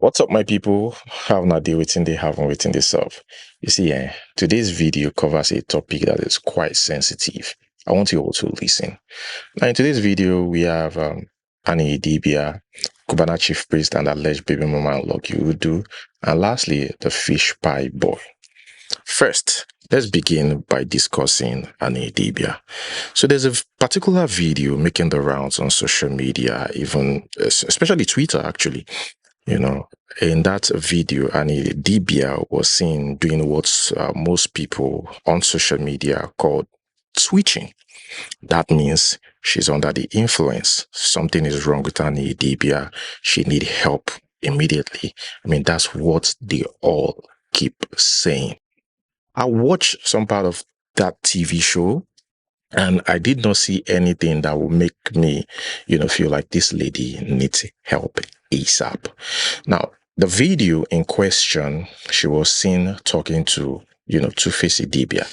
What's up, my people? How na dey waiting they have on waiting this up. You see, today's video covers a topic that is quite sensitive. I want you all to listen. Now, in today's video, we have Idibia, Cubana Chiefpriest, and alleged baby mama and Lucky Udu, and lastly, the fish pie boy. First, let's begin by discussing Idibia. So there's a particular video making the rounds on social media, even especially Twitter, actually. You know, in that video, Idibia was seen doing what most people on social media call switching. That means she's under the influence. Something is wrong with Idibia. She need help immediately. I mean, that's what they all keep saying. I watched some part of that TV show and I did not see anything that would make me, feel like this lady needs help ASAP. Now, the video in question, she was seen talking to, Two-Face Idibia.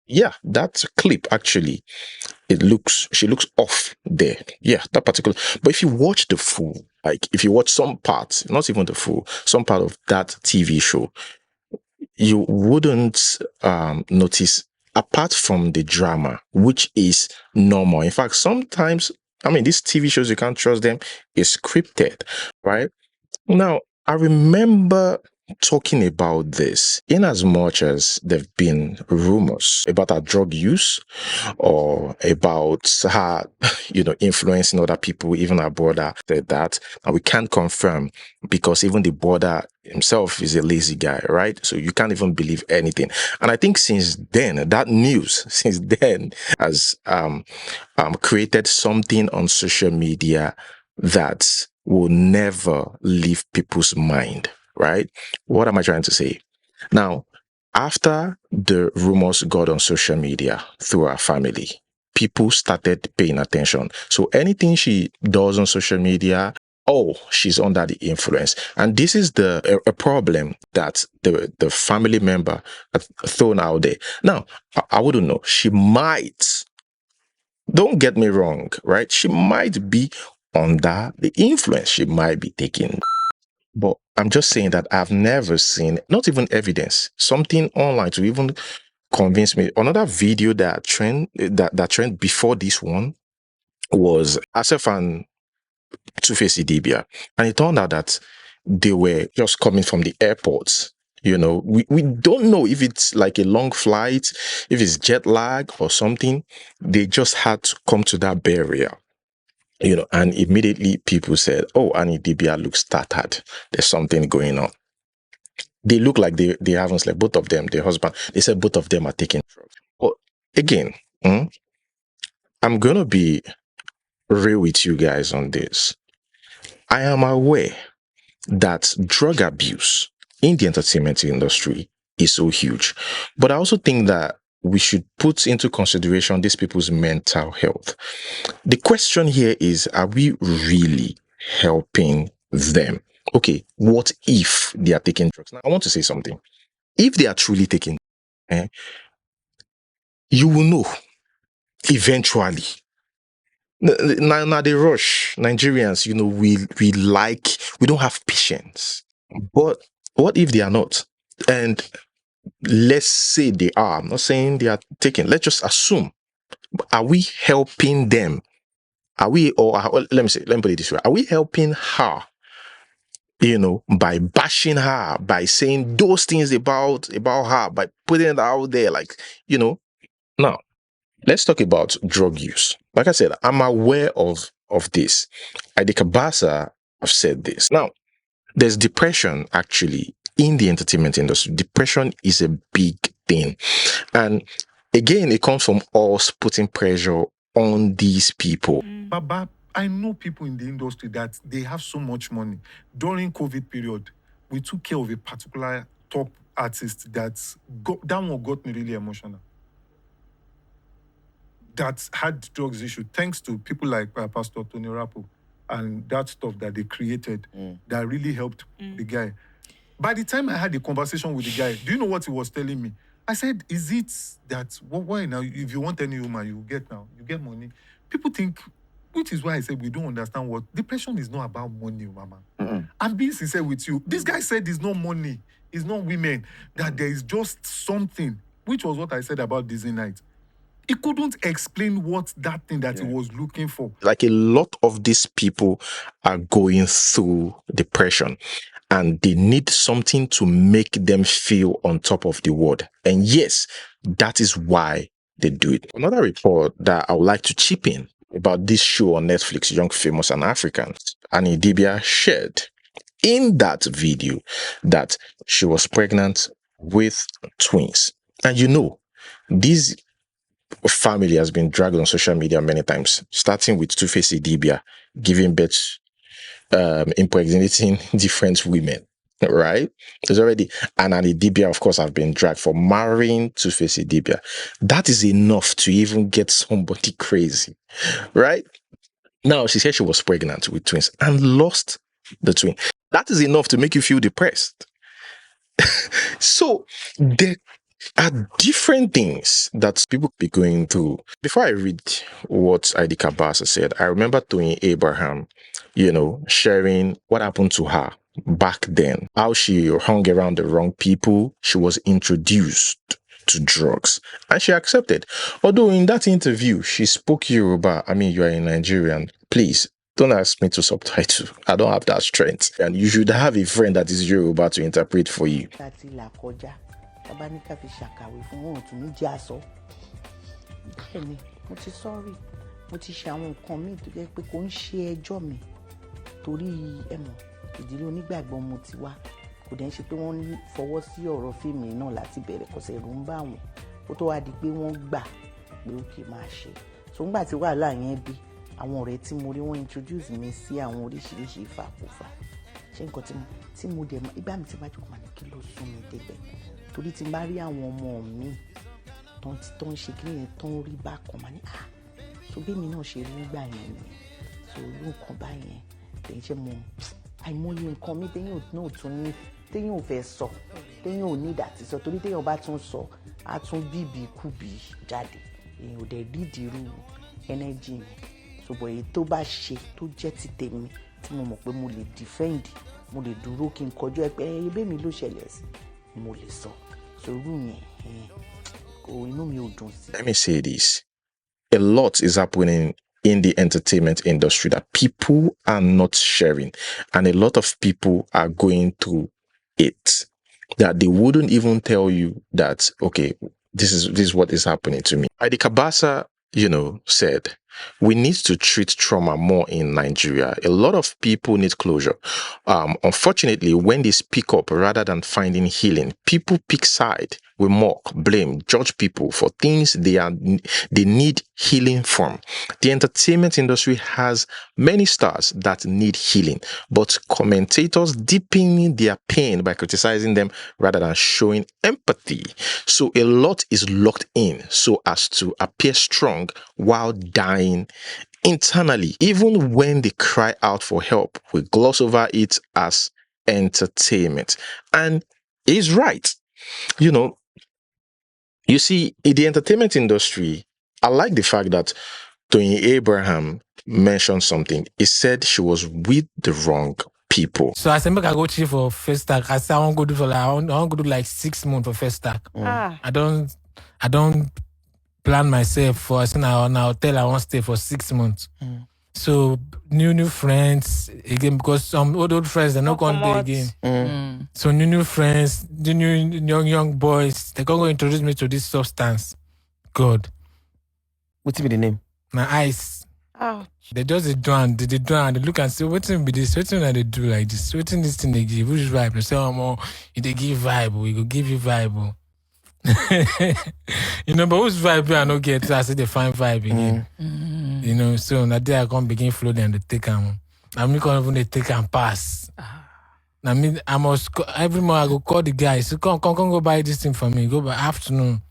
Yeah, that clip actually, she looks off there. Yeah, that particular. But if you watch the full, like if you watch some parts, not even the full, some part of that TV show, you wouldn't notice, apart from the drama, which is normal. In fact, sometimes, I mean, these TV shows, you can't trust them, is scripted, right? Now, I remember talking about this in as much as there've been rumors about her drug use or about her, influencing other people, even her brother said that. And we can't confirm because even the brother himself is a lazy guy, right? So you can't even believe anything. And I think since then, that news, since then, has created something on social media that will never leave people's mind, right? What am I trying to say? Now, after the rumors got on social media through our family, people started paying attention. So anything she does on social media, oh, she's under the influence. And this is a problem that the family member has thrown out there. Now, I wouldn't know. She might, don't get me wrong, right? She might be under the influence. She might be taking, but I'm just saying that I've never seen, not even evidence, something online to even convince me. Another video that trend before this one was Asif and Two-Face Idibia, and it turned out that they were just coming from the airport. We don't know if it's like a long flight, if it's jet lag or something. They just had to come to that barrier, and immediately people said, oh, Annie Dibia looks tattered. There's something going on. They look like they haven't slept. Both of them, their husband, they said both of them are taking drugs. But again, I'm going to be real with you guys on this. I am aware that drug abuse in the entertainment industry is so huge. But I also think that we should put into consideration these people's mental health. The question here is, are we really helping them? Okay, what if they are taking drugs? Now, I want to say something. If they are truly taking, eh, you will know eventually. Now they rush. Nigerians, we don't have patience. But what if they are not? And let's say they are. I'm not saying they are taking. Let's just assume. Are we helping them? Are we, or let me put it this way. Are we helping her? By bashing her, by saying those things about her, by putting it out there, like, Now, let's talk about drug use. Like I said, I'm aware of this. Idibia have said this. Now, there's depression actually in the entertainment industry. Depression is a big thing. And again, it comes from us putting pressure on these people. Baba, I know people in the industry that they have so much money. During COVID period, we took care of a particular top artist that one got me really emotional. that had drugs issue, thanks to people like Pastor Tony Rapo and that stuff that they created that really helped the guy. By the time I had a conversation with the guy, do you know what he was telling me? I said, is it that, why now, if you want any woman, you get money. People think, which is why I said we don't understand what, depression is not about money, mama. I'm being sincere with you. This guy said it's not money, it's not women, that there is just something, which was what I said about Disney Night. He couldn't explain what that thing that he was looking for. Like a lot of these people are going through depression and they need something to make them feel on top of the world. And yes, that is why they do it. Another report that I would like to chip in about this show on Netflix, Young, Famous and Africans, and Idibia shared in that video that she was pregnant with twins. And you know, this family has been dragged on social media many times, starting with Two-Face Idibia giving birth, impregnating different women, right? There's already, and Idibia, of course, have been dragged for marrying Two-Face Idibia. That is enough to even get somebody crazy, right? Now, she said she was pregnant with twins and lost the twin. That is enough to make you feel depressed. So, there are different things that people be going through. Before I read what Idibia said, I remember Tony Abraham, sharing what happened to her back then, how she hung around the wrong people. She was introduced to drugs and she accepted. Although in that interview, she spoke Yoruba. I mean, you are a Nigerian. Please don't ask me to subtitle. I don't have that strength. And you should have a friend that is Yoruba to interpret for you. Bàbá ní ká fi ṣàkàwé fún wọn tún ní jẹ́ àsọ. Bẹ́ẹ̀ ni mo ti sọ́rí, mo ti ṣe àwọn nǹkan míì tó jẹ́ pé kò ń ṣe ẹjọ́ mi torí ìdílé onígbàgbọ́ mo ti wá. Kò dẹ̀ ń ṣe pé wọ́n fọwọ́ sí ọ̀rọ̀ fíìmù náà láti bẹ̀rẹ̀ kò sẹ̀rù ń bá wọn. Ó tó wá di pé wọ́n gbà pé ó kì í máa ṣe. So ńgbà tí wàhálà yẹn bí àwọn ọ̀rẹ́ tí mo rí wọ́n introduce mi sí àwọn oríṣiríṣi ìfàkùfà. Ṣé nǹkan tí mo dẹ̀ ìgbà mi ti bá jókòó máa ní kí ló sún mi débẹ̀. Torí tí n bá rí àwọn ọmọ mi tó ń ṣe kí nìyẹn tó ń rí bákan máa ní so bí mi náà ṣe rí gbà yẹn ni so irú nǹkan báyẹn lè ṣe mọ àìmọye nǹkan mi téèyàn náà tún ní téèyàn ò fẹ́ sọ téèyàn ò ní ìdàtí sọ torí téèyàn bá tún sọ á tún bíbí kúbi jáde èèyàn ò dẹ̀ rídìí irú ẹnẹ́jì yẹn ṣùgbọ́n èyí tó bá ṣe tó jẹ́ ti tèmi tí mo mọ̀ pé mo lè defend mo lè dúró kí n kọjú ẹ pé ẹbí mi ló ṣẹlẹ̀ sí mo lè sọ. Let me say this. A lot is happening in the entertainment industry that people are not sharing. And a lot of people are going through it. That they wouldn't even tell you that, okay, this is what is happening to me. Idibia, said, we need to treat trauma more in Nigeria. A lot of people need closure. Unfortunately, when they speak up rather than finding healing, people pick side. We mock, blame, judge people for things they need healing from. The entertainment industry has many stars that need healing, but commentators deepening their pain by criticizing them rather than showing empathy. So a lot is locked in so as to appear strong while dying internally. Even when they cry out for help, we gloss over it as entertainment. And he's right. You see, in the entertainment industry, I like the fact that Tony Abraham mentioned something. He said she was with the wrong people. So I said, make I go chill for first stack. I said, I want to go do like 6 months for first stack. I don't plan myself for I said now hotel I want to stay for 6 months. So new friends again because some old friends they're not going to be again. So new friends, the new young boys, they're going to introduce me to this substance. God. What's be the name? My eyes. They just drown. They look and say, what's be this? What's they do like this? What's this thing they give? Which vibe? They say, if they give vibe, we go give you vibe. But whose vibe I don't get? I say they find vibe again. So that day I can't begin floating and they take them. I mean, can't even they take and pass. I mean, I must every month I go call the guys. So come go buy this thing for me. Go by afternoon.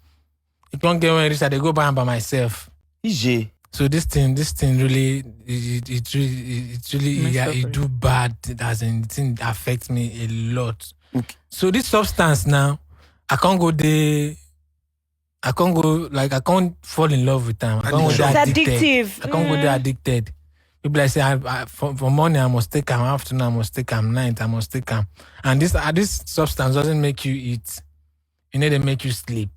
You can't get when I reach, I go buy them by myself. EJ. So this thing really, it do bad. As in, the thing affects me a lot. Okay. So this substance now, I can't go there. I can't go, like, I can't fall in love with them. I can't go Addiction. there It's addicted. addictive. I can't go there addicted. People like say, for morning I must take them, afternoon I must take them, night I must take them. And this substance doesn't make you eat. You know, they make you sleep.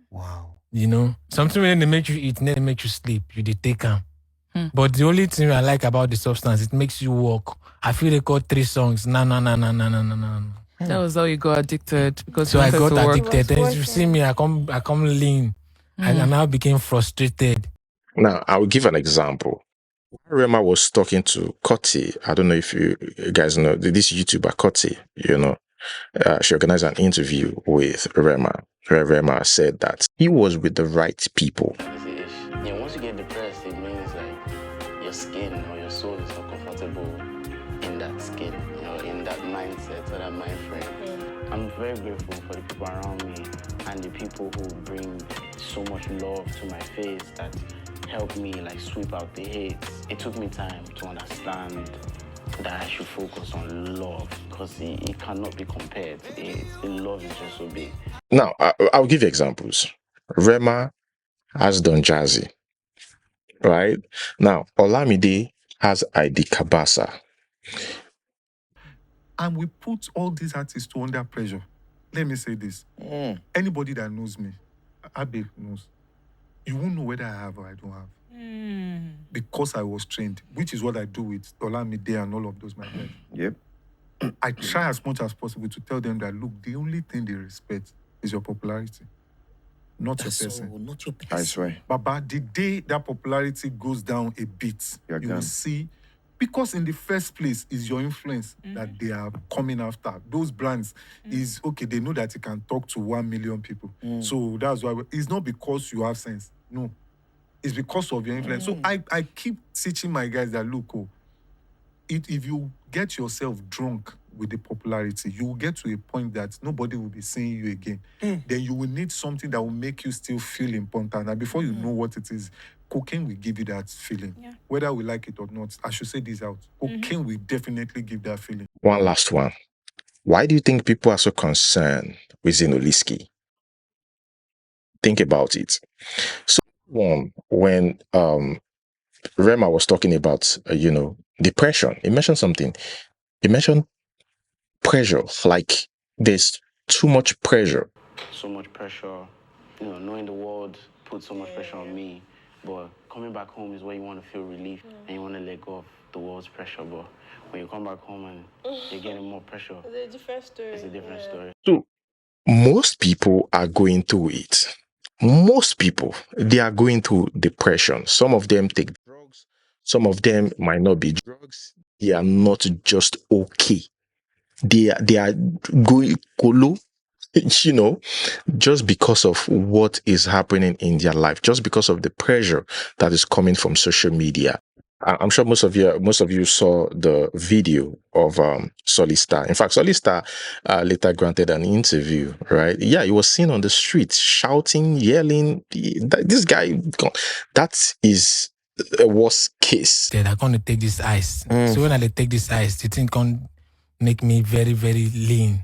Wow. You know, something when they make you eat, they make you sleep. You they take them. But the only thing I like about the substance, it makes you walk. I feel they got 3 songs. No. That was how you got addicted because So you I wanted got to work. addicted. Then you see me, I come lean. I now became frustrated. Now, I will give an example. Rema was talking to Kotti. I don't know if you guys know this YouTuber Kotti. You know, she organized an interview with Rema, where Rema said that he was with the right people. Yeah, once you get depressed, it means like your skin or your soul is not comfortable in that skin, you know, in that mindset or that mind frame. I'm very grateful for the people around me and the people who bring so much love to my face that help me like sweep out the hate. It took me time to understand that I should focus on love because it cannot be compared to the hate. The love is just so big. Now, I'll give you examples. Rema has done Jazzy, right? Now, Olamide has Idibia. And we put all these artists under pressure. Let me say this. Anybody that knows me, Abe knows, you won't know whether I have or I don't have. Because I was trained, which is what I do with Olamide and all of those my guys. Yep. I try as much as possible to tell them that, look, the only thing they respect is your popularity, not your person. Not your person. I swear. Baba, the day that popularity goes down a bit, you will see, because in the first place is your influence that they are coming after. Those brands is, okay, they know that you can talk to 1 million people. So that's why, it's not because you have sense. No. It's because of your influence. So I keep teaching my guys that, look, if you get yourself drunk with the popularity, you will get to a point that nobody will be seeing you again. Then you will need something that will make you still feel important. And before you know what it is, cocaine will give you that feeling. Yeah. Whether we like it or not, I should say this out. Cocaine will definitely give that feeling. One last one. Why do you think people are so concerned with Zinoliski? Think about it. So, when Rema was talking about, depression, he mentioned something. He mentioned pressure, like there's too much pressure. So much pressure, knowing the world put so much pressure on me. But coming back home is where you want to feel relief and you want to let go of the world's pressure. But when you come back home and you're getting more pressure, It's a different story. It's a different story. So most people are going through it. Most people, they are going through depression. Some of them take drugs. Some of them might not be drugs. They are not just okay. They are going colo, just because of what is happening in their life, just because of the pressure that is coming from social media. I'm sure most of you saw the video of Solista. In fact, Solista later granted an interview, right? Yeah, he was seen on the street shouting, yelling. This guy, that is a worst case. They're going to take this ice. So when I take this ice, the thing can make me very, very lean.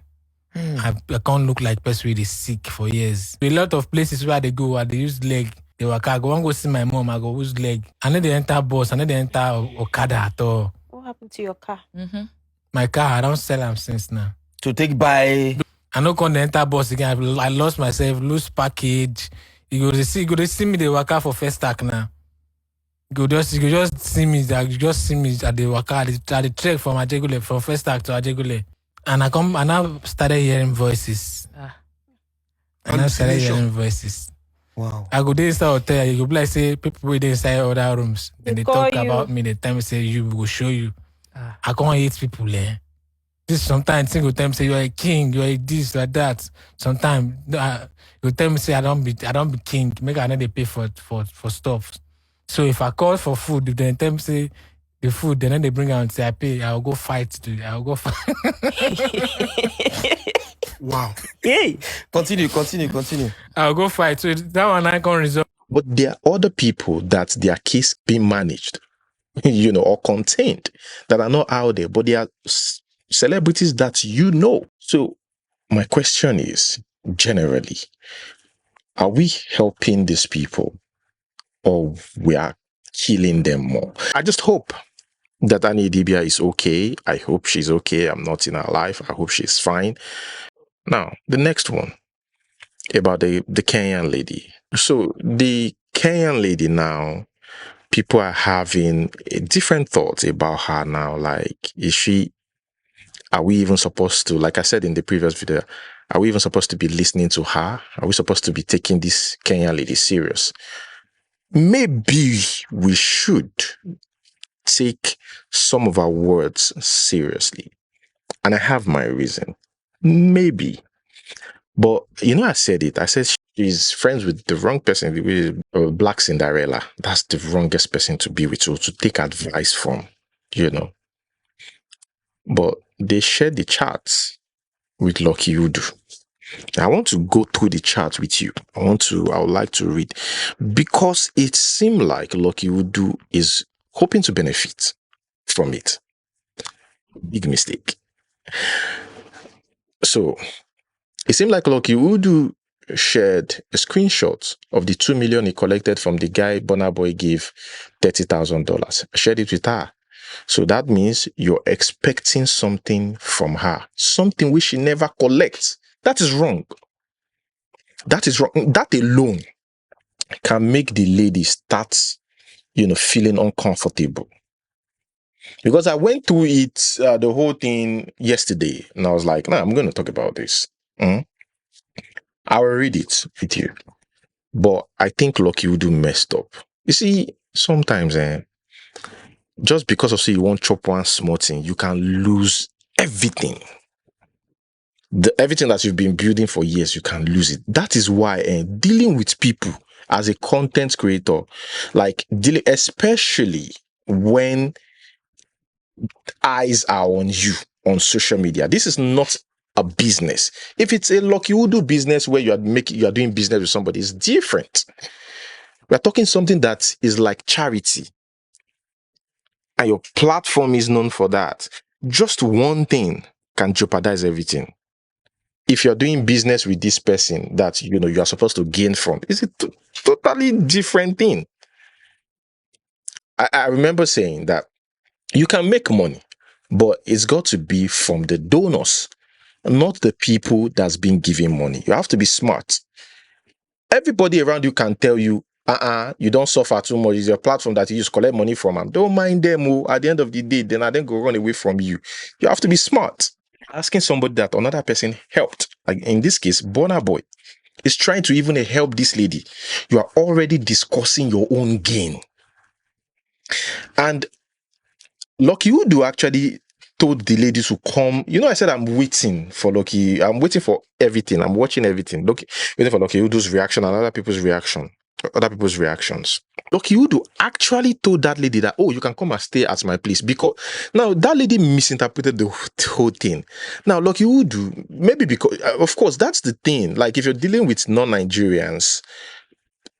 I can't look like person who is sick for years. A lot of places where they go, where they use leg. They work. I go see my mom. I go use leg. I need to enter bus. I need to enter Okada at all. What happened to your car? My car, I don't sell them since now. To take by. I no come enter bus again. I lost myself. Lose package. You go to see me. They work out for first stack now. You just see me at the work at the trek from Ajegule, from first stack to Ajegule. And I now started hearing voices. And I started hearing voices. Wow. I go there inside hotel, you go be like say people wait inside other rooms. Then they talk about me, the time say we will show you. I can't hate people there. This sometimes single time say you're a king, you're a this, like that. Sometimes you tell me say I don't be king, make I need to pay for stuff. So if I call for food, if they tell me say the food, then they bring out and say I pay, I'll go fight. I'll go fight. Wow. Hey, continue. I'll go fight. So that one I can't resolve. But there are other people that their case being managed, or contained, that are not out there, but they are celebrities that you know. So my question is, generally, are we helping these people or we are killing them more? I just hope that Annie Idibia is okay. I hope she's okay. I'm not in her life. I hope she's fine. Now, the next one about the Kenyan lady. So the Kenyan lady now, people are having different thoughts about her now. Like, are we even supposed to, like I said in the previous video, are we even supposed to be listening to her? Are we supposed to be taking this Kenyan lady serious? Maybe we should take some of our words seriously. And I have my reason. Maybe. But, I said it. I said she's friends with the wrong person, with Black Cinderella. That's the wrongest person to be with, or to take advice from, But they shared the charts with Lucky Udu. I want to go through the chart with you. I would like to read, because it seemed like Lucky Udu is hoping to benefit from it. Big mistake. So it seemed like Lucky Udu shared a screenshot of the 2 million he collected from the guy Burna Boy gave $30,000. Shared it with her. So that means you're expecting something from her, something which she never collects. That is wrong. That is wrong. That alone can make the lady start, feeling uncomfortable. Because I went through it, the whole thing yesterday, and I was like, I'm going to talk about this. I will read it with you. But I think Lucky Udu messed up. You see, sometimes, just because of say you want chop one small thing, you can lose everything. Everything that you've been building for years, you can lose it. That is why dealing with people as a content creator, like especially when eyes are on you on social media, this is not a business. If it's a Lucky Udu business where you are doing business with somebody, it's different. We're talking something that is like charity, and your platform is known for that. Just one thing can jeopardize everything. If you're doing business with this person that you are supposed to gain from, it's a totally different thing. I remember saying that you can make money, but it's got to be from the donors, not the people that's been giving money. You have to be smart. Everybody around you can tell you, you don't suffer too much. It's your platform that you use collect money from them. Don't mind them. At the end of the day, then I then go run away from you. You have to be smart. Asking somebody that another person helped, like in this case, Burna Boy, is trying to even help this lady. You are already discussing your own gain. And Lucky Udu actually told the lady to come. I said I'm waiting for Lucky. I'm waiting for everything. I'm watching everything. Waiting for Lucky Udu's reaction and other people's reactions. Lucky Udu actually told that lady that, you can come and stay at my place, because now that lady misinterpreted the whole thing. Now Lucky Udu, maybe because, of course, that's the thing. Like, if you're dealing with non-Nigerians,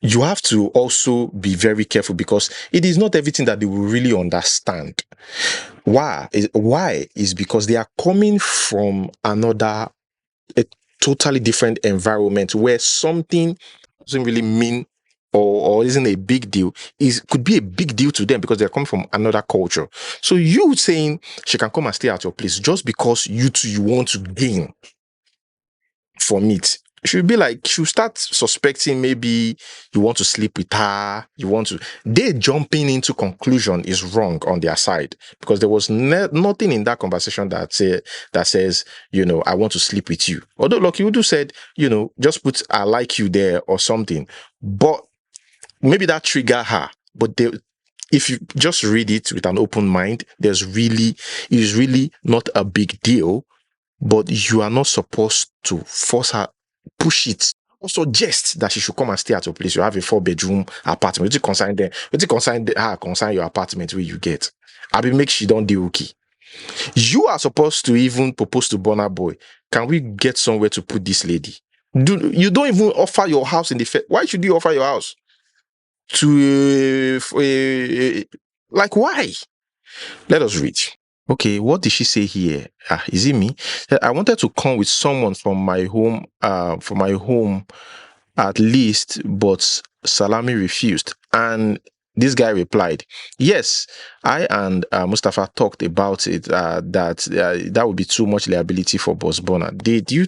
you have to also be very careful, because it is not everything that they will really understand. Why is because they are coming from a totally different environment where something doesn't really mean or isn't a big deal, could be a big deal to them because they're coming from another culture. So you saying she can come and stay at your place just because you want to gain from it, should be like, she'll start suspecting maybe you want to sleep with her, they jumping into conclusion is wrong on their side, because there was nothing in that conversation that says, I want to sleep with you. Although Lucky Udu said, just put I like you there or something, but maybe that trigger her. But if you just read it with an open mind, it is really not a big deal. But you are not supposed to force her, push it, or suggest that she should come and stay at your place. You have a 4-bedroom apartment. Concern your apartment where you get. Make she don't deal okay. You are supposed to even propose to Burna Boy. Can we get somewhere to put this lady? You don't even offer your house in the first. Why should you offer your house? to like why? Let us read. Okay, what did she say here? Is it me? I wanted to come with someone from my home, at least, but Salami refused. And this guy replied, yes, I and Mustafa talked about it, that would be too much liability for Boss Bonner. Did you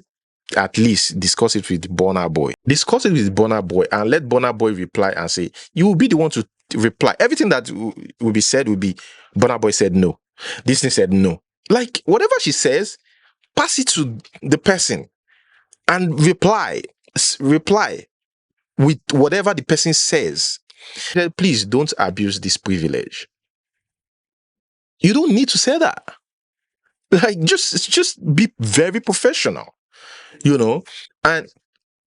at least discuss it with Bonner Boy? Discuss it with Bonner Boy and let Bonner Boy reply and say, you will be the one to reply. Everything that will be said will be, Bonner Boy said no. This thing said no. Like, whatever she says, pass it to the person and reply with whatever the person says. Please don't abuse this privilege. You don't need to say that. Like, just be very professional, And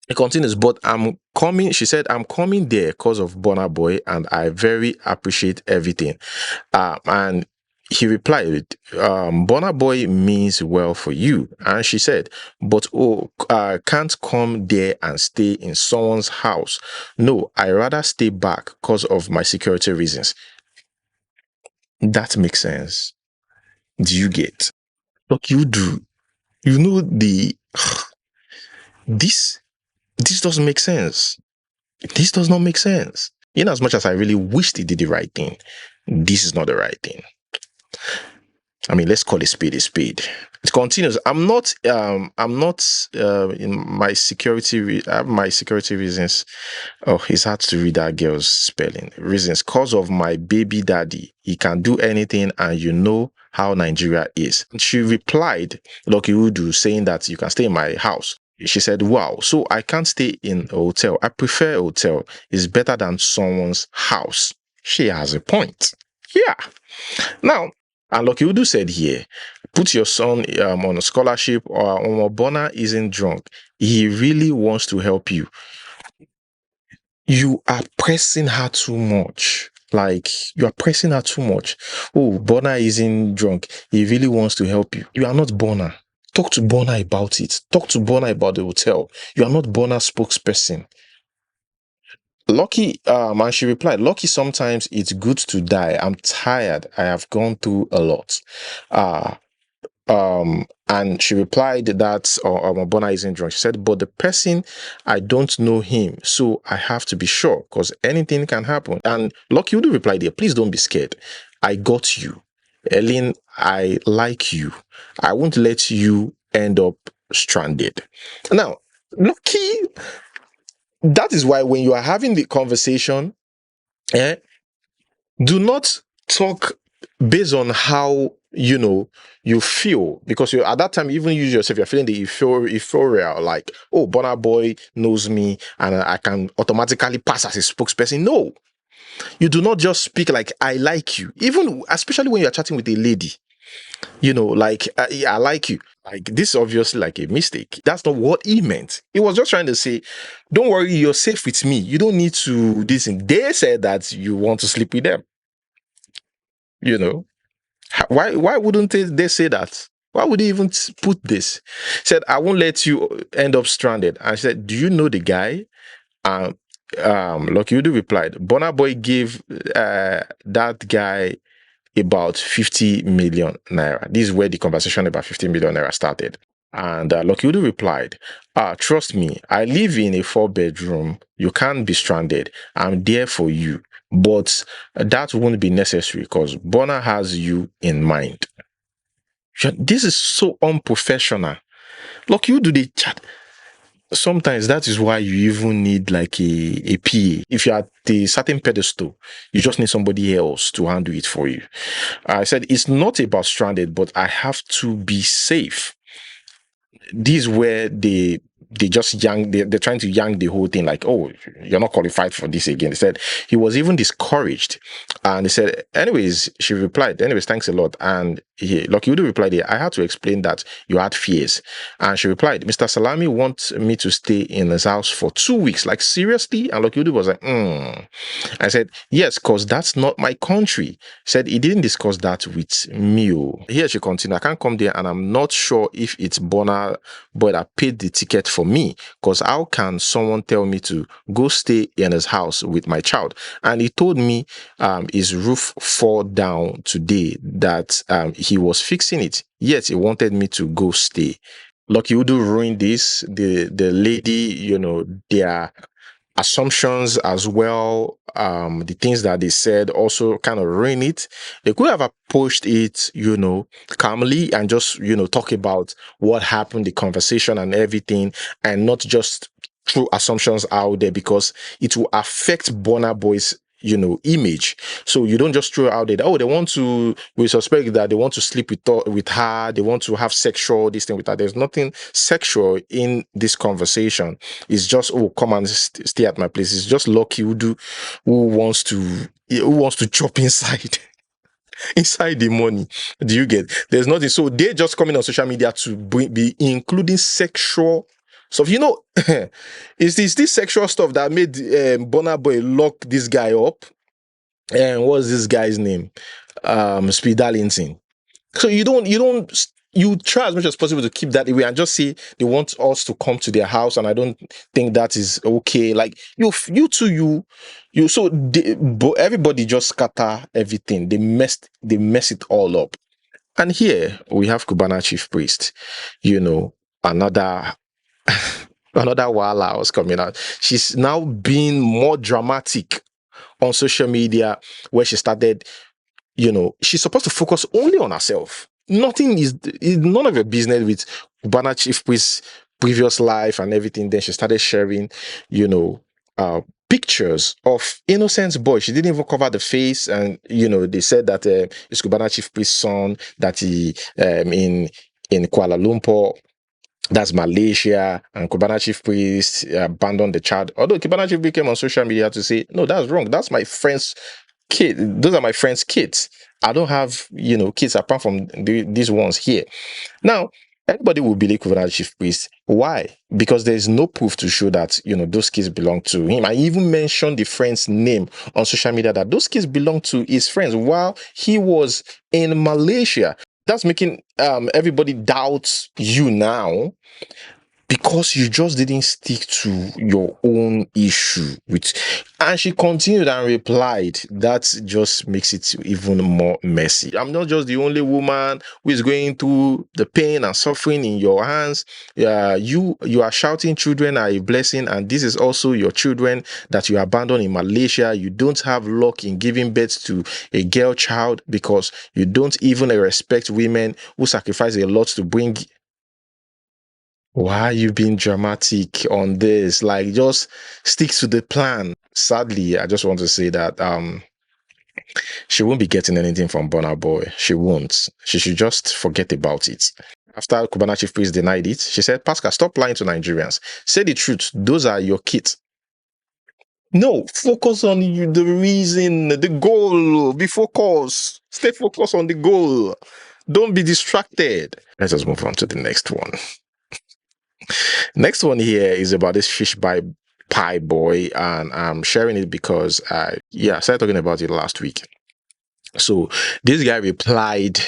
it continues, but I'm coming. She said, I'm coming there because of Bonner Boy, and I very appreciate everything. And he replied, Bonner Boy means well for you. And she said, but can't come there and stay in someone's house. No, I rather stay back because of my security reasons. That makes sense. Do you get? Look, you do. This doesn't make sense. This does not make sense. In as much as I really wished he did the right thing, this is not the right thing. I mean, let's call a spade a spade. It continues. I'm not in my security. I have my security reasons. Oh, it's hard to read that girl's spelling. Reasons. Cause of my baby daddy. He can do anything, and you know how Nigeria is. She replied, Lucky Udu, saying that you can stay in my house. She said, wow, so I can't stay in a hotel. I prefer a hotel. It's better than someone's house. She has a point. Yeah. Now, and Lucky Udu said here, put your son on a scholarship, or Omobona isn't drunk. He really wants to help you. You are pressing her too much. Like, you are pressing her too much. Oh, Bona isn't drunk. He really wants to help you. You are not Bona. Talk to Bona about it. Talk to Bona about the hotel. You are not Bona's spokesperson. Lucky, and she replied, Lucky, sometimes it's good to die. I'm tired. I have gone through a lot. And she replied that Bona isn't drunk. She said, but the person, I don't know him, so I have to be sure because anything can happen. And Lucky would reply there, please don't be scared. I got you. Ellen, I like you. I won't let you end up stranded. Now, Lucky, that is why when you are having the conversation, do not talk based on how you feel, because at that time, even you yourself, you're feeling the euphoria, like, oh, Bonner Boy knows me and I can automatically pass as a spokesperson. No, you do not just speak like I like you, even especially when you're chatting with a lady, like I like you. Like, this is obviously like a mistake. That's not what he meant. He was just trying to say, don't worry, you're safe with me. You don't need to this. They said that you want to sleep with them. Why wouldn't they say that? Why would they even put this? Said, I won't let you end up stranded. And I said, do you know the guy? Lucky Udu replied, Bonner Boy gave that guy about 50 million naira. This is where the conversation about 50 million naira started. And Lucky Udu replied, trust me, I live in a 4-bedroom. You can't be stranded. I'm there for you. But that won't be necessary because Bonner has you in mind. This is so unprofessional. Lucky Udu, they chat. Sometimes that is why you even need like a PA. If you're at a certain pedestal, you just need somebody else to handle it for you. I said, it's not about stranded, but I have to be safe. This is where they're trying to yank the whole thing, like, oh, you're not qualified for this again. They said he was even discouraged. And they said, anyways, she replied, anyways, thanks a lot. And Lucky Udo replied here, I had to explain that you had fears. And she replied, Mr. Salami wants me to stay in his house for 2 weeks. Like, seriously? And Lucky Udo was like, I said, yes, because that's not my country. Said he didn't discuss that with me. Here she continued, I can't come there and I'm not sure if it's Bonner boy that paid the ticket for me. Because how can someone tell me to go stay in his house with my child? And he told me his roof fall down today, that he was fixing it, yet he wanted me to go stay. Lucky Udo ruined this. The lady, their assumptions as well, the things that they said also kind of ruin it. They could have approached it, calmly and just, talk about what happened, the conversation and everything, and not just throw assumptions out there, because it will affect Burna Boy's image. So you don't just throw it out there, we suspect that they want to sleep with her, they want to have sexual this thing with her. There's nothing sexual in this conversation. It's just, come and stay at my place. It's just Lucky Udo who wants to chop inside inside the money. Do you get? There's nothing. So they're just coming on social media to be including sexual stuff. It's this sexual stuff that made Burna Boy lock this guy up. And what's this guy's name? Speed Darlington. So you try as much as possible to keep that away and just say they want us to come to their house, and I don't think that is okay. Like you two, so everybody just scatter everything. They mess it all up. And here we have Cubana Chiefpriest, another another Wala was coming out. She's now being more dramatic on social media, where she started, she's supposed to focus only on herself. None of your business with Cubana Chiefpriest's previous life and everything. Then she started sharing, pictures of innocent boy. She didn't even cover the face, and they said that it's Cubana Chiefpriest's son that he in Kuala Lumpur. That's Malaysia, and Cubana Chiefpriest abandoned the child. Although Cubana Chiefpriest came on social media to say, no, that's wrong. That's my friend's kid. Those are my friend's kids. I don't have, kids apart from these ones here. Now, everybody will believe Cubana Chiefpriest. Why? Because there is no proof to show that, those kids belong to him. I even mentioned the friend's name on social media, that those kids belong to his friends while he was in Malaysia. That's making everybody doubt you now, because you just didn't stick to your own issue and she continued and replied, that just makes it even more messy. I'm not just the only woman who is going through the pain and suffering in your hands. You are shouting children are a blessing, and this is also your children that you abandoned in Malaysia. You don't have luck in giving birth to a girl child because you don't even respect women who sacrifice a lot to bring. Why are you being dramatic on this? Like, just stick to the plan. Sadly, I just want to say that she won't be getting anything from Burna Boy. She won't. She should just forget about it. After Cubana Chiefpriest denied it, she said, Pascal, stop lying to Nigerians. Say the truth. Those are your kids. No, focus on the reason, the goal. Be focused. Stay focused on the goal. Don't be distracted. Let us move on to the next one. Next one here is about this pie boy, and I'm sharing it because I started talking about it last week. So this guy replied,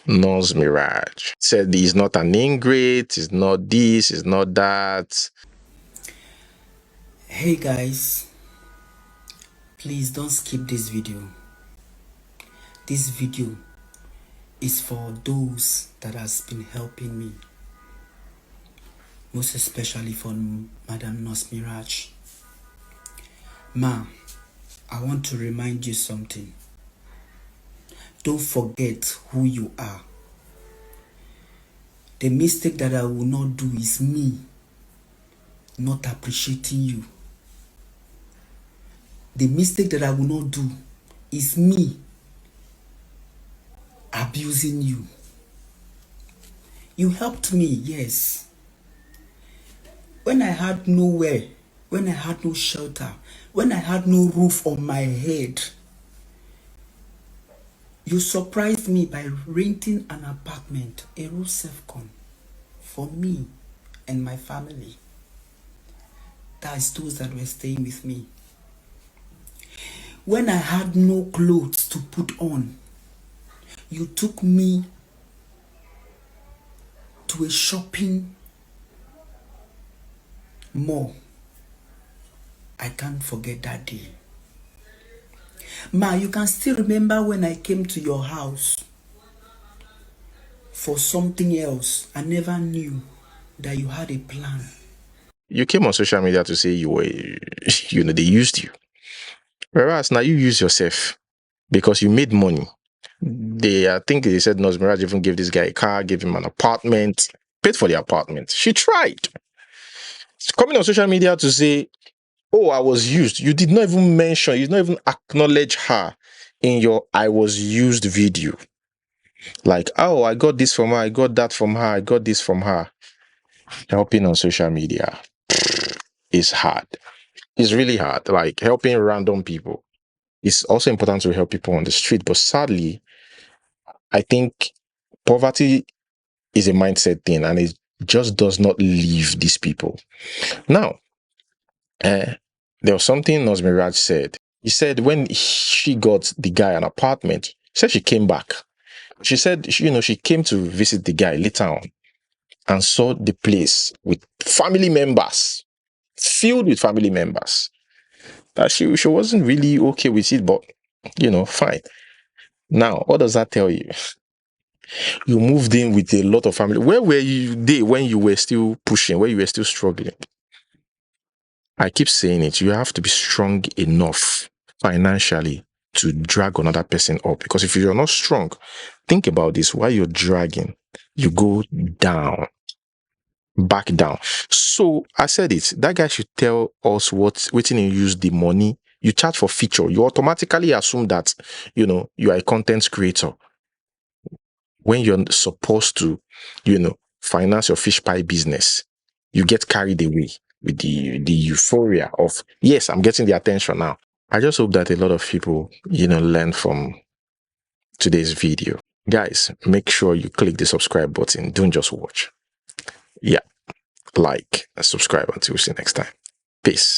Nos Mirage, said he's not an ingrate, he's not this, he's not that. Hey guys, please don't skip this video. This video is for those that has been helping me, most especially for Madam Nos Mirage. Ma, I want to remind you something. Don't forget who you are. The mistake that I will not do is me not appreciating you. The mistake that I will not do is me abusing you. You helped me, yes. When I had nowhere, when I had no shelter, when I had no roof on my head, You surprised me by renting an apartment, a room self-con, for me and my family. That's those that were staying with me. When I had no clothes to put on, you took me to a shopping mall. I can't forget that day. Ma, you can still remember when I came to your house for something else. I never knew that you had a plan. You came on social media to say you were, they used you. Whereas now you use yourself because you made money. I think they said Nurse Mirage even gave this guy a car, gave him an apartment, paid for the apartment. She tried. Coming on social media to say, oh, I was used. You did not even mention, you did not even acknowledge her in your I was used video. Like, oh, I got this from her, I got that from her, I got this from her. Helping on social media is hard. It's really hard. Like helping random people. It's also important to help people on the street. But sadly, I think poverty is a mindset thing and it just does not leave these people. Now, there was something Nurse Mirage said. He said when she got the guy an apartment, she said she came back. She said, she came to visit the guy later on and saw the place with family members, filled with family members. That she wasn't really okay with it, but, fine. Now, what does that tell you? You moved in with a lot of family. Where were you when you were still pushing, where you were still struggling? I keep saying it. You have to be strong enough financially to drag another person up. Because if you're not strong, think about this. While you're dragging, you go down, back down. So I said it. That guy should tell us waiting you use the money. You charge for feature. You automatically assume that, you are a content creator. When you're supposed to, finance your fish pie business, you get carried away with the euphoria of, yes, I'm getting the attention now. I just hope that a lot of people, learn from today's video. Guys, make sure you click the subscribe button. Don't just watch. Yeah, like and subscribe until we see you next time. Peace.